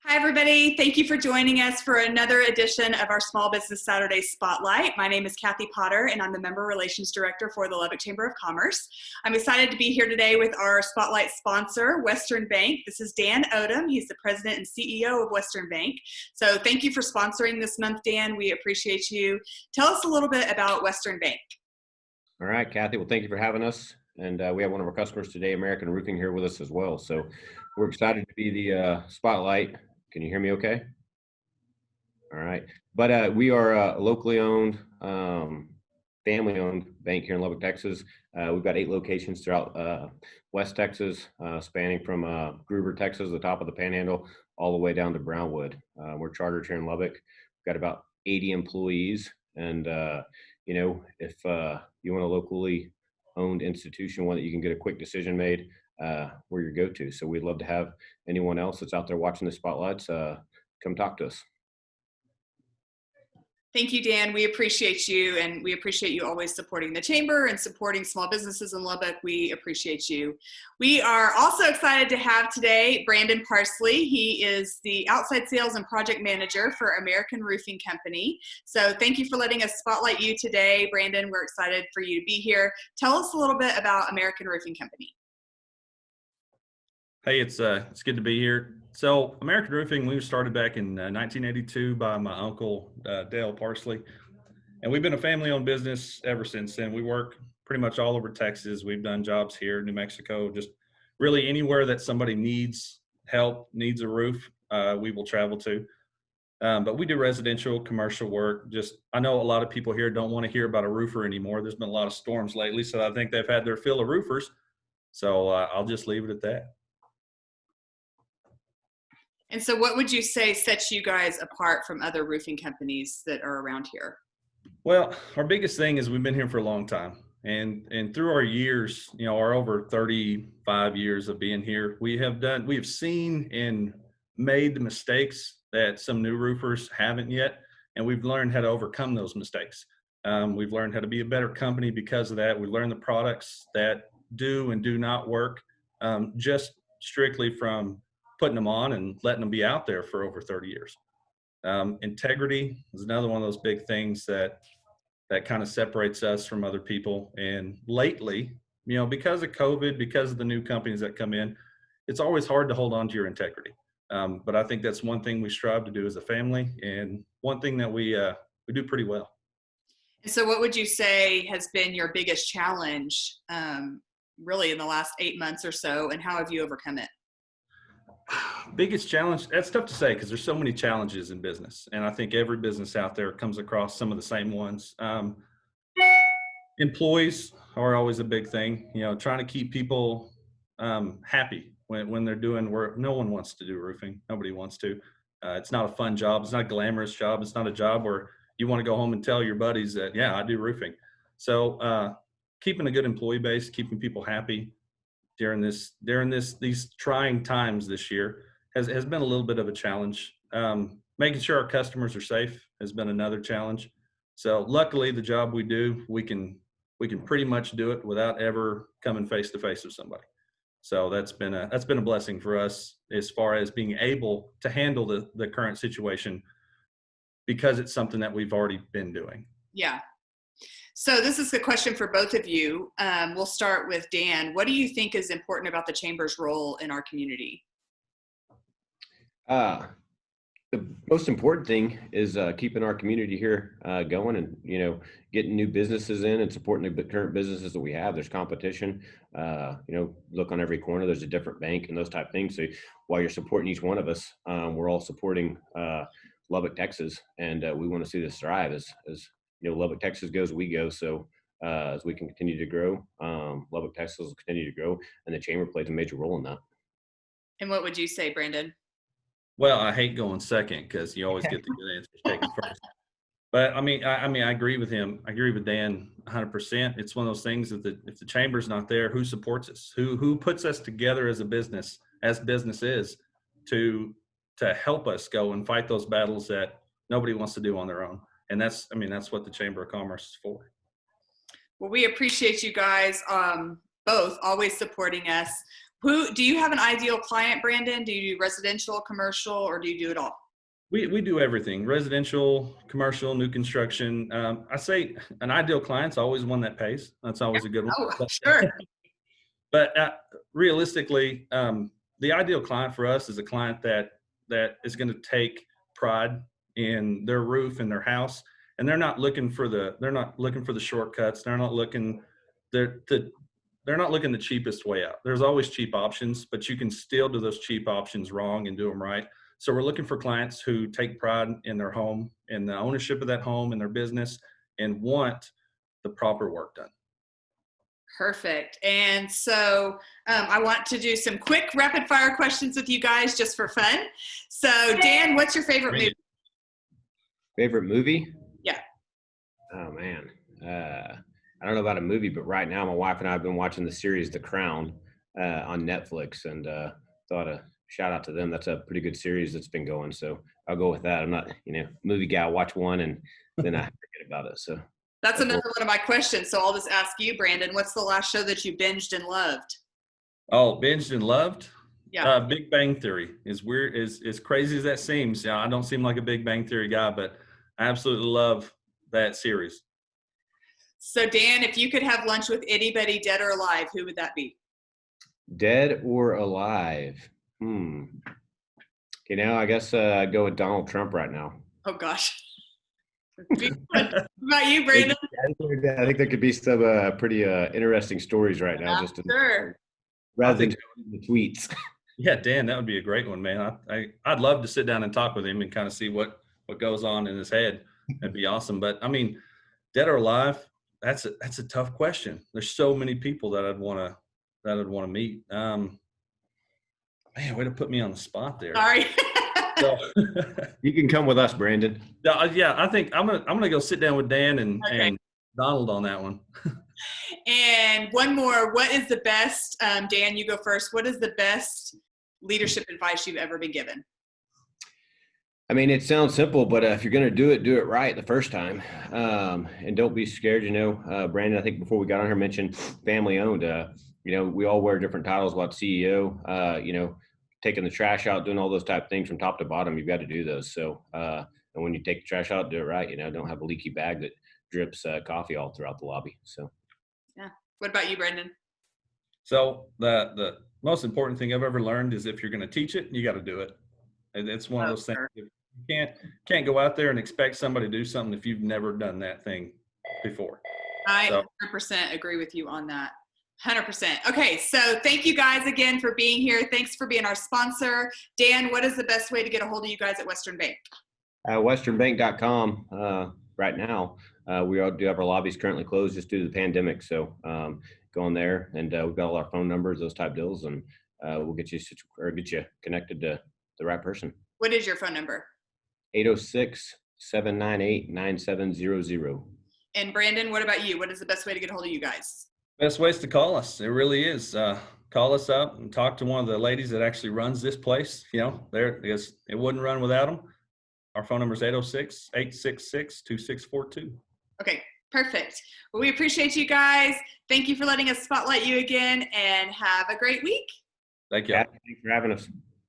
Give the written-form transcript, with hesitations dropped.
Hi, everybody. Thank you for joining us for another edition of our Small Business Saturday Spotlight. My name is Kathy Potter, and I'm the Member Relations Director for the Lubbock Chamber of Commerce. I'm excited to be here today with our Spotlight sponsor, Western Bank. This is Dan Odom. He's the President and CEO of Western Bank. So thank you for sponsoring this month, Dan. We appreciate you. Tell us a little bit about Western Bank. All right, Kathy. Well, thank you for having us. And we have one of our customers today, American Roofing, here with us as well. So we're excited to be the spotlight. Can you hear me okay? All right. But we are a locally owned, family-owned bank here in Lubbock, Texas. We've got 8 locations throughout West Texas, spanning from Gruber, Texas, the top of the Panhandle, all the way down to Brownwood. We're chartered here in Lubbock. We've got about 80 employees. And, if you want a locally owned institution, one that you can get a quick decision made, we're your go-to. So we'd love to have anyone else that's out there watching the spotlights come talk to us. Thank you, Dan. We appreciate you, and we appreciate you always supporting the Chamber and supporting small businesses in Lubbock. We appreciate you. We are also excited to have today Brandon Parsley. He is the outside sales and project manager for American Roofing Company. So thank you for letting us spotlight you today, Brandon. We're excited for you to be here. Tell us a little bit about American Roofing Company. Hey, it's good to be here. So American Roofing, we started back in 1982 by my uncle, Dale Parsley. And we've been a family-owned business ever since then. We work pretty much all over Texas. We've done jobs here, New Mexico, just really anywhere that somebody needs help, needs a roof, we will travel to. But we do residential, commercial work. I know a lot of people here don't want to hear about a roofer anymore. There's been a lot of storms lately, so I think they've had their fill of roofers. So I'll just leave it at that. And so what would you say sets you guys apart from other roofing companies that are around here? Well, our biggest thing is we've been here for a long time. And through our years, our over 35 years of being here, we have seen and made the mistakes that some new roofers haven't yet. And we've learned how to overcome those mistakes. We've learned how to be a better company because of that. We learned the products that do and do not work, just strictly from putting them on and letting them be out there for over 30 years. Integrity is another one of those big things that kind of separates us from other people. And lately, because of COVID, because of the new companies that come in, it's always hard to hold on to your integrity. But I think that's one thing we strive to do as a family, and one thing that we do pretty well. And so what would you say has been your biggest challenge really in the last 8 months or so, and how have you overcome it? Biggest challenge, that's tough to say because there's so many challenges in business. And I think every business out there comes across some of the same ones. Employees are always a big thing, trying to keep people happy when they're doing work. No one wants to do roofing. Nobody wants to. It's not a fun job. It's not a glamorous job. It's not a job where you want to go home and tell your buddies that, yeah, I do roofing. So keeping a good employee base, keeping people happy during these trying times this year has been a little bit of a challenge. Making sure our customers are safe has been another challenge. So luckily the job we do, we can pretty much do it without ever coming face to face with somebody. So that's been a blessing for us as far as being able to handle the current situation, because it's something that we've already been doing. Yeah. So this is a question for both of you. We'll start with Dan. What do you think is important about the Chamber's role in our community? The most important thing is keeping our community here going, and getting new businesses in and supporting the current businesses that we have. There's competition. Look on every corner. There's a different bank and those type of things. So while you're supporting each one of us, we're all supporting Lubbock, Texas, and we want to see this thrive. As Lubbock, Texas goes, we go. So as we can continue to grow, Lubbock, Texas will continue to grow, and the Chamber plays a major role in that. And what would you say, Brandon? Well, I hate going second because you always get the good answers taken first. But I agree with him. I agree with Dan 100%. It's one of those things that if the Chamber's not there, who supports us? Who puts us together as a business, as business is, to help us go and fight those battles that nobody wants to do on their own. And that's what the Chamber of Commerce is for. Well, we appreciate you guys both always supporting us. Who do you have an ideal client, Brandon? Do you do residential, commercial, or do you do it all? We do everything: residential, commercial, new construction. I say an ideal client's always one that pays. That's always a good one. Oh, sure. But realistically, the ideal client for us is a client that is going to take pride in their roof and their house, and they're not looking for the shortcuts. They're not looking the cheapest way out. There's always cheap options, but you can still do those cheap options wrong and do them right. So we're looking for clients who take pride in their home, in the ownership of that home, in their business, and want the proper work done. Perfect. And so I want to do some quick rapid fire questions with you guys just for fun. So Dan, what's your favorite movie? Favorite movie? Yeah. Oh man. I don't know about a movie, but right now my wife and I have been watching the series The Crown on Netflix, and thought a shout out to them. That's a pretty good series that's been going. So I'll go with that. I'm not, movie guy. I'll watch one and then I forget about it. So that's another one of my questions. So I'll just ask you, Brandon, what's the last show that you binged and loved? Oh, binged and loved? Yeah. Big Bang Theory. Is weird, as crazy as that seems. Yeah, I don't seem like a Big Bang Theory guy, but I absolutely love that series. So Dan, if you could have lunch with anybody dead or alive, who would that be? Dead or alive? I guess I'd go with Donald Trump right now. Oh gosh. What about you, Brandon? I think there could be some pretty interesting stories right now. Yeah, sure. Rather than the tweets. Yeah, Dan, that would be a great one, man. I'd love to sit down and talk with him and kind of see what goes on in his head. That'd be awesome. But I mean, dead or alive, that's a tough question. There's so many people that I'd want to meet. Man, way to put me on the spot there. Sorry. So, you can come with us, Brandon. Yeah, I think I'm gonna go sit down with Dan and Donald on that one. And one more. What is the best, Dan, you go first. What is the best leadership advice you've ever been given? I mean, it sounds simple, but if you're going to do it right the first time, and don't be scared. Brandon, I think before we got on here mentioned family owned. We all wear different titles. About CEO, taking the trash out, doing all those type of things from top to bottom. You've got to do those. So, and when you take the trash out, do it right. Don't have a leaky bag that drips coffee all throughout the lobby. So, yeah. What about you, Brandon? So the most important thing I've ever learned is if you're going to teach it, you got to do it. It's one of those things. You can't go out there and expect somebody to do something if you've never done that thing before. I 100% agree with you on that. 100%. Okay, so thank you guys again for being here. Thanks for being our sponsor. Dan, what is the best way to get a hold of you guys at Western Bank? Westernbank.com right now. We do have our lobbies currently closed just due to the pandemic. So go on there, and we've got all our phone numbers, those type deals, and we'll get you connected to the right person. What is your phone number? 806-798-9700. And Brandon, what about you? What is the best way to get a hold of you guys? Best ways to call us. It really is. Call us up and talk to one of the ladies that actually runs this place. Because it wouldn't run without them. Our phone number is 806-866-2642. Okay, perfect. Well, we appreciate you guys. Thank you for letting us spotlight you again, and have a great week. Thank you. Thanks for having us.